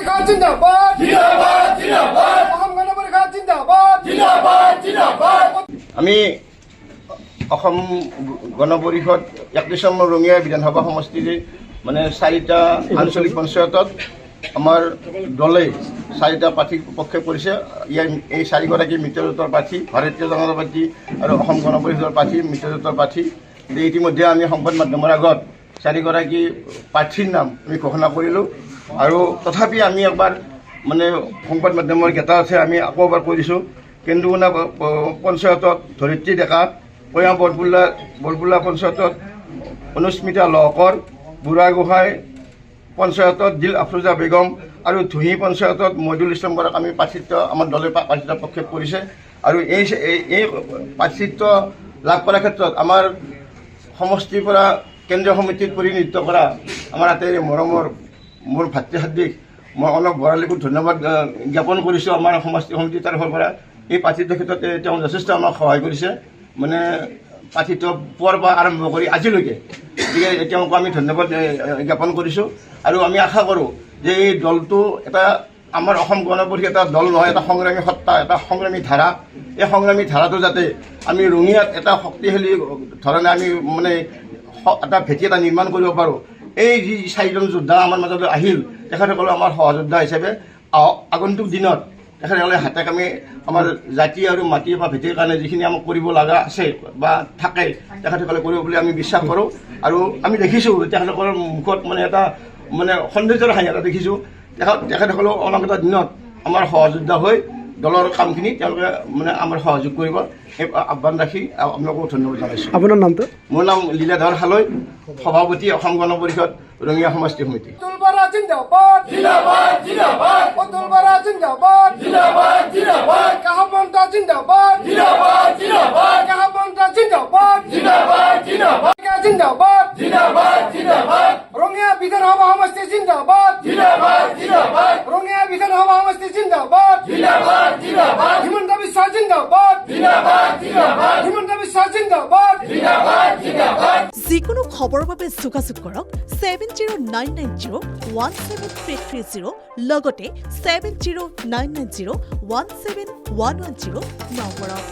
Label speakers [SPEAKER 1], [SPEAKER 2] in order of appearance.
[SPEAKER 1] পৰীক্ষা জিন্দাবাদ জিন্দাবাদ জিন্দাবাদ অসম গণ পৰীক্ষা জিন্দাবাদ জিন্দাবাদ জিন্দাবাদ
[SPEAKER 2] আমি অসম গণ পৰিষদ 31 নম্বৰ ৰঙিয়া বিধানসভা সমষ্টিৰ মানে 4টা আঞ্চলিক পঞ্চায়তত আমাৰ দলে 4টা প্ৰাৰ্থী পক্ষে কৰিছে। এই 4গৰাকী মিত্ৰজোঁটৰ প্ৰাৰ্থী, ভাৰতীয় জনতা পাৰ্টি আৰু অসম গণ পৰিষদৰ প্ৰাৰ্থী মিত্ৰজোঁটৰ প্ৰাৰ্থী। ইতিমধ্যে আমি সংবাদ মাধ্যমৰ আগত 4গৰাকী প্ৰাৰ্থীৰ নাম আমি ঘোষণা কৰিলোঁ আৰু তথাপি আমি একবাৰ মানে সংবাদ মাধ্যমৰ জ্ঞাতা আছে আমি আকৌ এবাৰ কৰিছোঁ। কেন্দুকোনা পঞ্চায়তত ধৰিত্ৰী ডেকা, কয়া বৰপুলা পঞ্চায়তত অনুস্মিতা লহকৰ, বুঢ়াগোহাঁই পঞ্চায়তত দিল আফৰোজা বেগম আৰু ধুহি পঞ্চায়তত মহিদুল ইছলাম বৰাক আমি প্ৰাৰ্থিত্ব আমাৰ দলে প্ৰাৰ্থিত্ব প্ৰক্ষেপ কৰিছে। আৰু এই প্ৰাৰ্থিত্ব লাভ কৰাৰ ক্ষেত্ৰত আমাৰ সমষ্টিৰ পৰা কেন্দ্ৰীয় সমিতিত প্ৰতিনিধিত্ব কৰা আমাৰ আটাইৰে মৰমৰ মোৰ ভাতৃহাৰ্দিক মই অলপ বৰালিকো ধন্যবাদ জ্ঞাপন কৰিছোঁ। আমাৰ সমষ্টি সমিতিৰ তৰফৰ পৰা এই প্ৰাৰ্থিত্ব ক্ষেত্ৰত তেওঁ যথেষ্ট আমাক সহায় কৰিছে, মানে প্ৰাৰ্থিত্ব পোৱাৰ পৰা আৰম্ভ কৰি আজিলৈকে। গতিকে তেওঁক আমি ধন্যবাদ জ্ঞাপন কৰিছোঁ আৰু আমি আশা কৰোঁ যে এই দলটো এটা আমাৰ অসম গণ পৰিষদ এটা দল নহয়, এটা সংগ্ৰামী সত্তা, এটা সংগ্ৰামী ধাৰা। এই সংগ্ৰামী ধাৰাটো যাতে আমি ৰঙিয়াত এটা শক্তিশালী ধৰণে আমি মানে এটা ভেটি এটা নিৰ্মাণ কৰিব পাৰোঁ। এই যি 4জন যোদ্ধা আমাৰ মাজলৈ আহিল, তেখেতসকলে আমাৰ সহযোদ্ধা হিচাপে আগন্তুক দিনত তেখেতসকলে হাতে কামে আমাৰ জাতি আৰু মাটি বা ভেটিৰ কাৰণে যিখিনি আমাক কৰিব লগা আছে বা থাকে তেখেতসকলে কৰিব বুলি আমি বিশ্বাস কৰোঁ। আৰু আমি দেখিছোঁ তেখেতসকলৰ মুখত মানে এটা মানে সৌন্দৰ্যৰ হাঁহি এটা দেখিছোঁ। তেখেতসকলেও অনাগত দিনত আমাৰ সহযোদ্ধা হৈ দলৰ কামখিনি তেওঁলোকে মানে আমাৰ সহযোগ কৰিব, এই আহ্বান ৰাখি আপোনালোকো ধন্যবাদ জনাইছোঁ।
[SPEAKER 3] আপোনাৰ নামটো?
[SPEAKER 2] মোৰ নাম লীলাধৰ হালৈ, সভাপতি অসম গণ পৰিষদ ৰঙিয়া সমষ্টি সমিতি।
[SPEAKER 1] অতুল বৰা জিন্দাবাদ জিন্দাবাদ জিন্দাবাদ অতুল বৰা জিন্দাবাদ জিন্দাবাদ জিন্দাবাদ কাহবন্ত জিন্দাবাদ জিন্দাবাদ জিন্দাবাদ কাহবন্ত জিন্দাবাদ জিন্দাবাদ জিন্দাবাদ জিন্দাবাদ জিন্দাবাদ জিন্দাবাদ ৰঙিয়া বিধানসভা সমষ্টি জিন্দাবাদ জিন্দাবাদ জিন্দাবাদ ৰঙিয়া বিধানসভা সমষ্টি জিন্দাবাদ জিন্দাবাদ জিন্দাবাদ হিমন্ত বিশ্ব জিন্দাবাদ জিন্দাবাদ জিন্দাবাদ হিমন্ত বিশ্ব জিন্দাবাদ জিন্দাবাদ জিন্দাবাদ।
[SPEAKER 4] যিকোনো খবৰৰ বাবে যোগাযোগ কৰক 7099017330 লগতে 7099017110 নম্বৰত।